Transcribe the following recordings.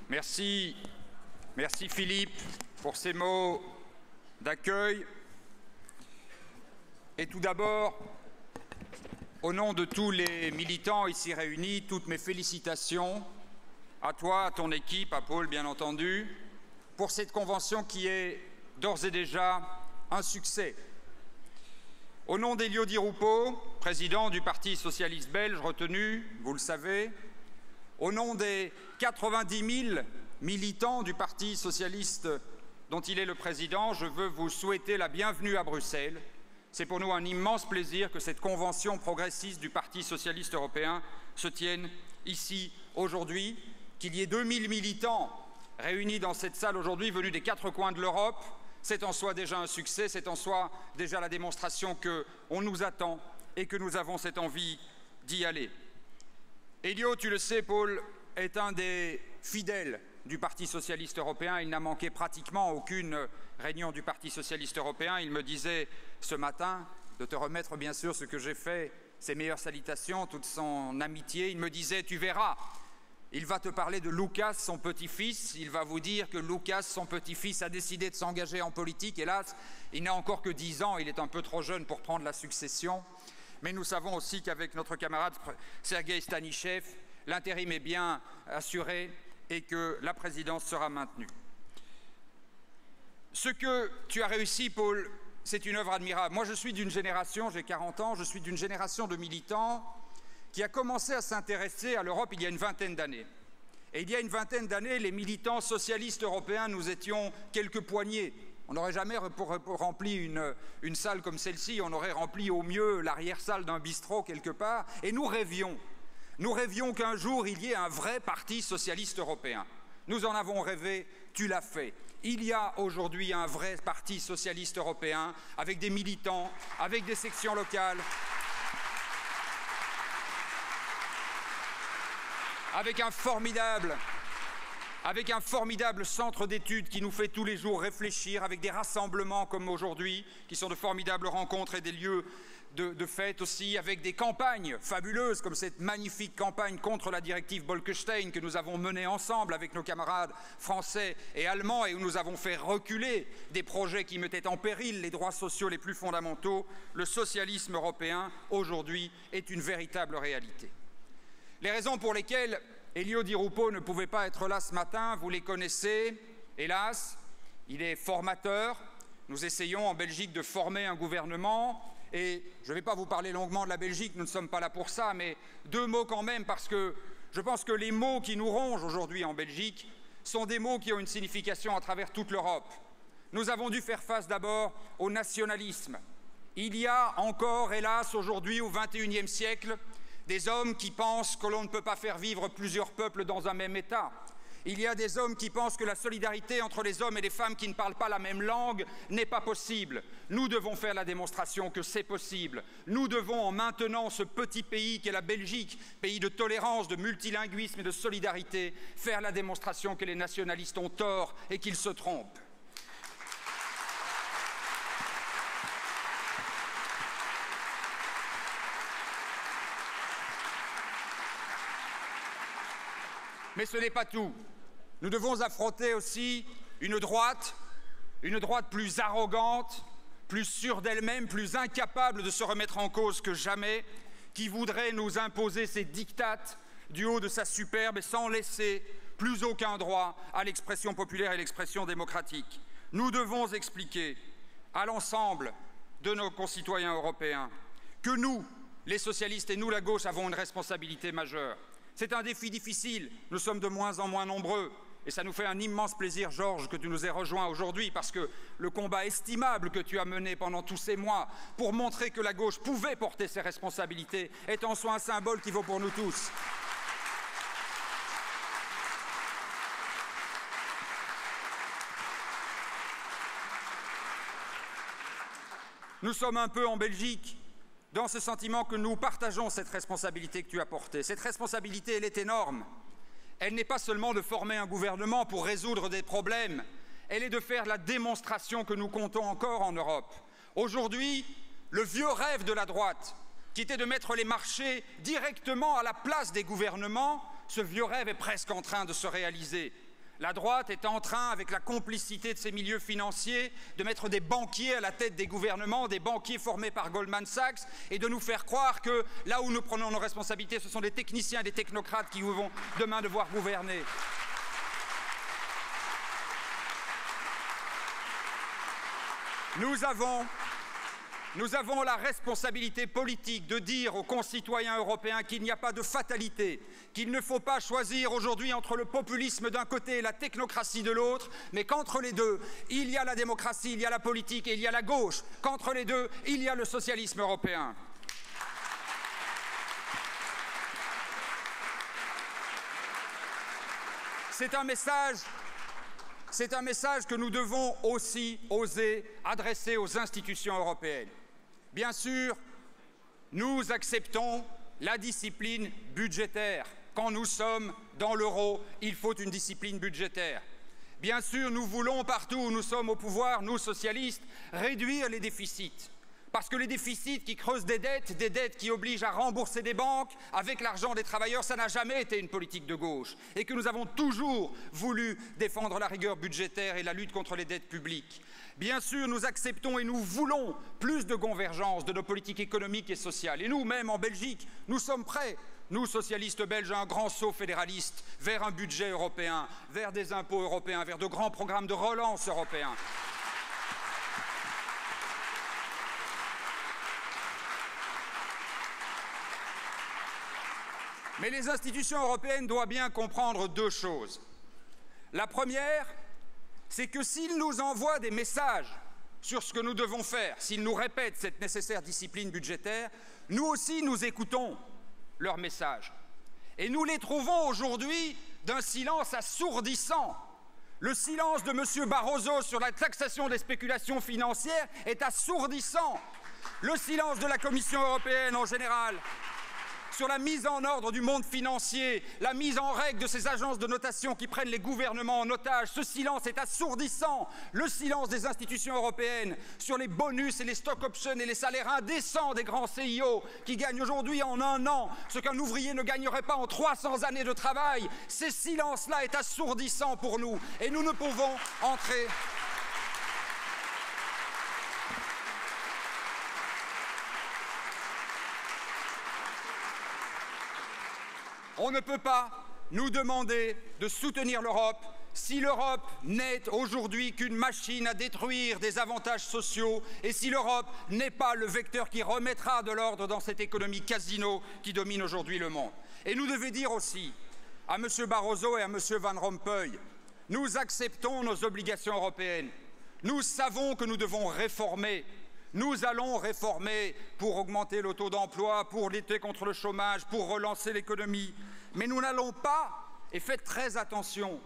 Merci Philippe pour ces mots d'accueil. Et tout d'abord, au nom de tous les militants ici réunis, toutes mes félicitations à toi, à ton équipe, à Paul bien entendu, pour cette convention qui est d'ores et déjà un succès. Au nom d'Elio Di Rupo, président du Parti socialiste belge retenu, vous le savez, au nom des 90 000 militants du Parti socialiste dont il est le président, je veux vous souhaiter la bienvenue à Bruxelles. C'est pour nous un immense plaisir que cette convention progressiste du Parti socialiste européen se tienne ici aujourd'hui, qu'il y ait 2000 militants réunis dans cette salle aujourd'hui, venus des 4 coins de l'Europe. C'est en soi déjà un succès, c'est en soi déjà la démonstration qu'on nous attend et que nous avons cette envie d'y aller. Elio, tu le sais, Paul, est un des fidèles du Parti socialiste européen. Il n'a manqué pratiquement aucune réunion du Parti socialiste européen. Il me disait ce matin de te remettre bien sûr ce que j'ai fait, ses meilleures salutations, toute son amitié. Il me disait, tu verras, il va te parler de Lucas, son petit-fils. Il va vous dire que Lucas, son petit-fils, a décidé de s'engager en politique. Hélas, il n'a encore que 10 ans, il est un peu trop jeune pour prendre la succession. Mais nous savons aussi qu'avec notre camarade Sergueï Stanishev, l'intérim est bien assuré et que la présidence sera maintenue. Ce que tu as réussi, Paul, c'est une œuvre admirable. Moi, je suis d'une génération, j'ai 40 ans, je suis d'une génération de militants qui a commencé à s'intéresser à l'Europe il y a une vingtaine d'années. Et il y a une vingtaine d'années, les militants socialistes européens, nous étions quelques poignées. On n'aurait jamais rempli une salle comme celle-ci, on aurait rempli au mieux l'arrière-salle d'un bistrot quelque part, et nous rêvions qu'un jour il y ait un vrai parti socialiste européen. Nous en avons rêvé, tu l'as fait. Il y a aujourd'hui un vrai parti socialiste européen, avec des militants, avec des sections locales, avec un formidable centre d'études qui nous fait tous les jours réfléchir, avec des rassemblements comme aujourd'hui, qui sont de formidables rencontres et des lieux de fête aussi, avec des campagnes fabuleuses, comme cette magnifique campagne contre la directive Bolkestein que nous avons menée ensemble avec nos camarades français et allemands et où nous avons fait reculer des projets qui mettaient en péril les droits sociaux les plus fondamentaux. Le socialisme européen, aujourd'hui, est une véritable réalité. Les raisons pour lesquelles Elio Di Rupo ne pouvait pas être là ce matin, vous les connaissez, hélas, il est formateur. Nous essayons en Belgique de former un gouvernement et je ne vais pas vous parler longuement de la Belgique, nous ne sommes pas là pour ça, mais 2 mots quand même parce que je pense que les mots qui nous rongent aujourd'hui en Belgique sont des mots qui ont une signification à travers toute l'Europe. Nous avons dû faire face d'abord au nationalisme. Il y a encore, hélas, aujourd'hui au XXIe siècle, des hommes qui pensent que l'on ne peut pas faire vivre plusieurs peuples dans un même État. Il y a des hommes qui pensent que la solidarité entre les hommes et les femmes qui ne parlent pas la même langue n'est pas possible. Nous devons faire la démonstration que c'est possible. Nous devons, en maintenant ce petit pays qu'est la Belgique, pays de tolérance, de multilinguisme et de solidarité, faire la démonstration que les nationalistes ont tort et qu'ils se trompent. Mais ce n'est pas tout. Nous devons affronter aussi une droite plus arrogante, plus sûre d'elle-même, plus incapable de se remettre en cause que jamais, qui voudrait nous imposer ses diktats du haut de sa superbe et sans laisser plus aucun droit à l'expression populaire et l'expression démocratique. Nous devons expliquer à l'ensemble de nos concitoyens européens que nous, les socialistes et nous, la gauche, avons une responsabilité majeure. C'est un défi difficile, nous sommes de moins en moins nombreux et ça nous fait un immense plaisir, Georges, que tu nous aies rejoints aujourd'hui parce que le combat estimable que tu as mené pendant tous ces mois pour montrer que la gauche pouvait porter ses responsabilités est en soi un symbole qui vaut pour nous tous. Nous sommes un peu en Belgique dans ce sentiment que nous partageons cette responsabilité que tu as portée. Cette responsabilité, elle est énorme. Elle n'est pas seulement de former un gouvernement pour résoudre des problèmes, elle est de faire la démonstration que nous comptons encore en Europe. Aujourd'hui, le vieux rêve de la droite, qui était de mettre les marchés directement à la place des gouvernements, ce vieux rêve est presque en train de se réaliser. La droite est en train, avec la complicité de ces milieux financiers, de mettre des banquiers à la tête des gouvernements, des banquiers formés par Goldman Sachs, et de nous faire croire que là où nous prenons nos responsabilités, ce sont des techniciens et des technocrates qui vont demain devoir gouverner. Nous avons la responsabilité politique de dire aux concitoyens européens qu'il n'y a pas de fatalité, qu'il ne faut pas choisir aujourd'hui entre le populisme d'un côté et la technocratie de l'autre, mais qu'entre les deux, il y a la démocratie, il y a la politique et il y a la gauche, qu'entre les deux, il y a le socialisme européen. C'est un message que nous devons aussi oser adresser aux institutions européennes. Bien sûr, nous acceptons la discipline budgétaire. Quand nous sommes dans l'euro, il faut une discipline budgétaire. Bien sûr, nous voulons, partout où nous sommes au pouvoir, nous socialistes, réduire les déficits. Parce que les déficits qui creusent des dettes qui obligent à rembourser des banques avec l'argent des travailleurs, ça n'a jamais été une politique de gauche. Et que nous avons toujours voulu défendre la rigueur budgétaire et la lutte contre les dettes publiques. Bien sûr, nous acceptons et nous voulons plus de convergence de nos politiques économiques et sociales. Et nous, même en Belgique, nous sommes prêts, nous, socialistes belges, à un grand saut fédéraliste vers un budget européen, vers des impôts européens, vers de grands programmes de relance européens. Mais les institutions européennes doivent bien comprendre deux choses. La première, c'est que s'ils nous envoient des messages sur ce que nous devons faire, s'ils nous répètent cette nécessaire discipline budgétaire, nous aussi nous écoutons leurs messages. Et nous les trouvons aujourd'hui d'un silence assourdissant. Le silence de M. Barroso sur la taxation des spéculations financières est assourdissant. Le silence de la Commission européenne en général sur la mise en ordre du monde financier, la mise en règle de ces agences de notation qui prennent les gouvernements en otage, ce silence est assourdissant. Le silence des institutions européennes sur les bonus et les stock options et les salaires indécents des grands CIO qui gagnent aujourd'hui en un an ce qu'un ouvrier ne gagnerait pas en 300 années de travail, ce silence-là est assourdissant pour nous et nous ne pouvons entrer. On ne peut pas nous demander de soutenir l'Europe si l'Europe n'est aujourd'hui qu'une machine à détruire des avantages sociaux et si l'Europe n'est pas le vecteur qui remettra de l'ordre dans cette économie casino qui domine aujourd'hui le monde. Et nous devons dire aussi à M. Barroso et à M. Van Rompuy, nous acceptons nos obligations européennes. Nous savons que nous devons réformer. Nous allons réformer pour augmenter le taux d'emploi, pour lutter contre le chômage, pour relancer l'économie. Mais nous n'allons pas, et faites très attention,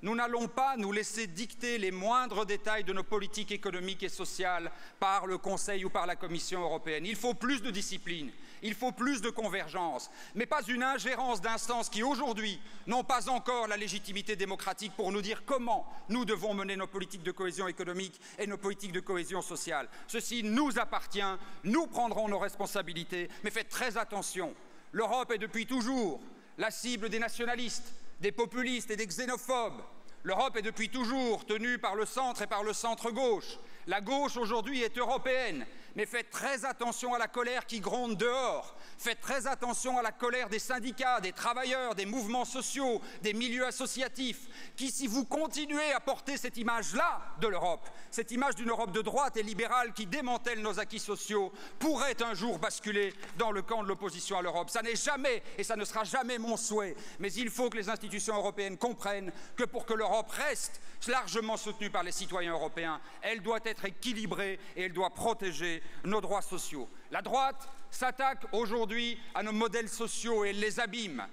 nous n'allons pas nous laisser dicter les moindres détails de nos politiques économiques et sociales par le Conseil ou par la Commission européenne. Il faut plus de discipline, il faut plus de convergence, mais pas une ingérence d'instances qui aujourd'hui n'ont pas encore la légitimité démocratique pour nous dire comment nous devons mener nos politiques de cohésion économique et nos politiques de cohésion sociale. Ceci nous appartient, nous prendrons nos responsabilités, mais faites très attention. L'Europe est depuis toujours la cible des nationalistes, des populistes et des xénophobes. L'Europe est depuis toujours tenue par le centre et par le centre-gauche. La gauche aujourd'hui est européenne, mais faites très attention à la colère qui gronde dehors. Faites très attention à la colère des syndicats, des travailleurs, des mouvements sociaux, des milieux associatifs, qui, si vous continuez à porter cette image-là de l'Europe, cette image d'une Europe de droite et libérale qui démantèle nos acquis sociaux, pourrait un jour basculer dans le camp de l'opposition à l'Europe. Ça n'est jamais et ça ne sera jamais mon souhait, mais il faut que les institutions européennes comprennent que pour que l'Europe reste largement soutenue par les citoyens européens, elle doit être équilibrée et elle doit protéger nos droits sociaux. La droite s'attaque aujourd'hui à nos modèles sociaux et elle les abîme.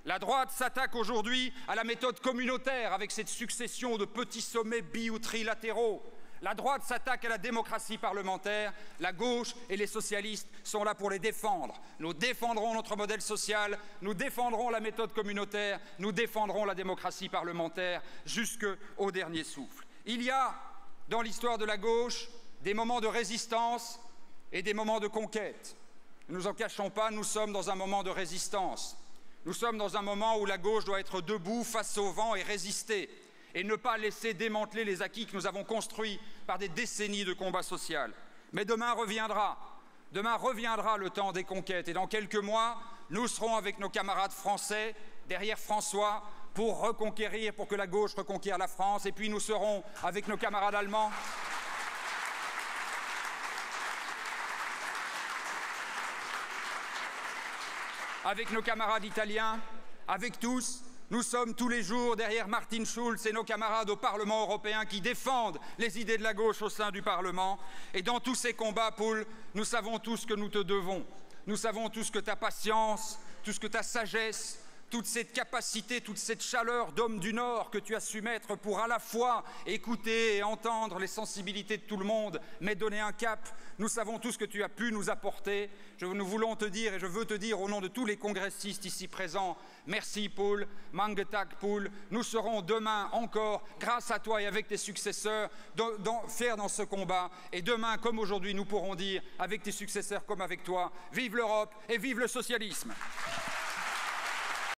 La droite s'attaque aujourd'hui à la méthode communautaire avec cette succession de petits sommets bi- ou trilatéraux. La droite s'attaque à la démocratie parlementaire, la gauche et les socialistes sont là pour les défendre. Nous défendrons notre modèle social, nous défendrons la méthode communautaire, nous défendrons la démocratie parlementaire jusqu'au dernier souffle. Il y a, dans l'histoire de la gauche, des moments de résistance et des moments de conquête. Ne nous en cachons pas, nous sommes dans un moment de résistance. Nous sommes dans un moment où la gauche doit être debout face au vent et résister. et ne pas laisser démanteler les acquis que nous avons construits par des décennies de combat social. Mais demain reviendra le temps des conquêtes et dans quelques mois, nous serons avec nos camarades français derrière François pour reconquérir, pour que la gauche reconquiert la France, et puis nous serons avec nos camarades allemands avec nos camarades italiens, avec tous. Nous sommes tous les jours derrière Martin Schulz et nos camarades au Parlement européen qui défendent les idées de la gauche au sein du Parlement. Et dans tous ces combats, Paul, nous savons tous ce que nous te devons. Nous savons tous que ta patience, tout ce que ta sagesse, toute cette capacité, toute cette chaleur d'homme du Nord que tu as su mettre pour à la fois écouter et entendre les sensibilités de tout le monde, mais donner un cap. Nous savons tous que tu as pu nous apporter. Nous voulons te dire, et je veux te dire au nom de tous les congressistes ici présents, merci Paul, mange tak Paul. Nous serons demain encore, grâce à toi et avec tes successeurs, fiers dans ce combat. Et demain, comme aujourd'hui, nous pourrons dire, avec tes successeurs comme avec toi, vive l'Europe et vive le socialisme.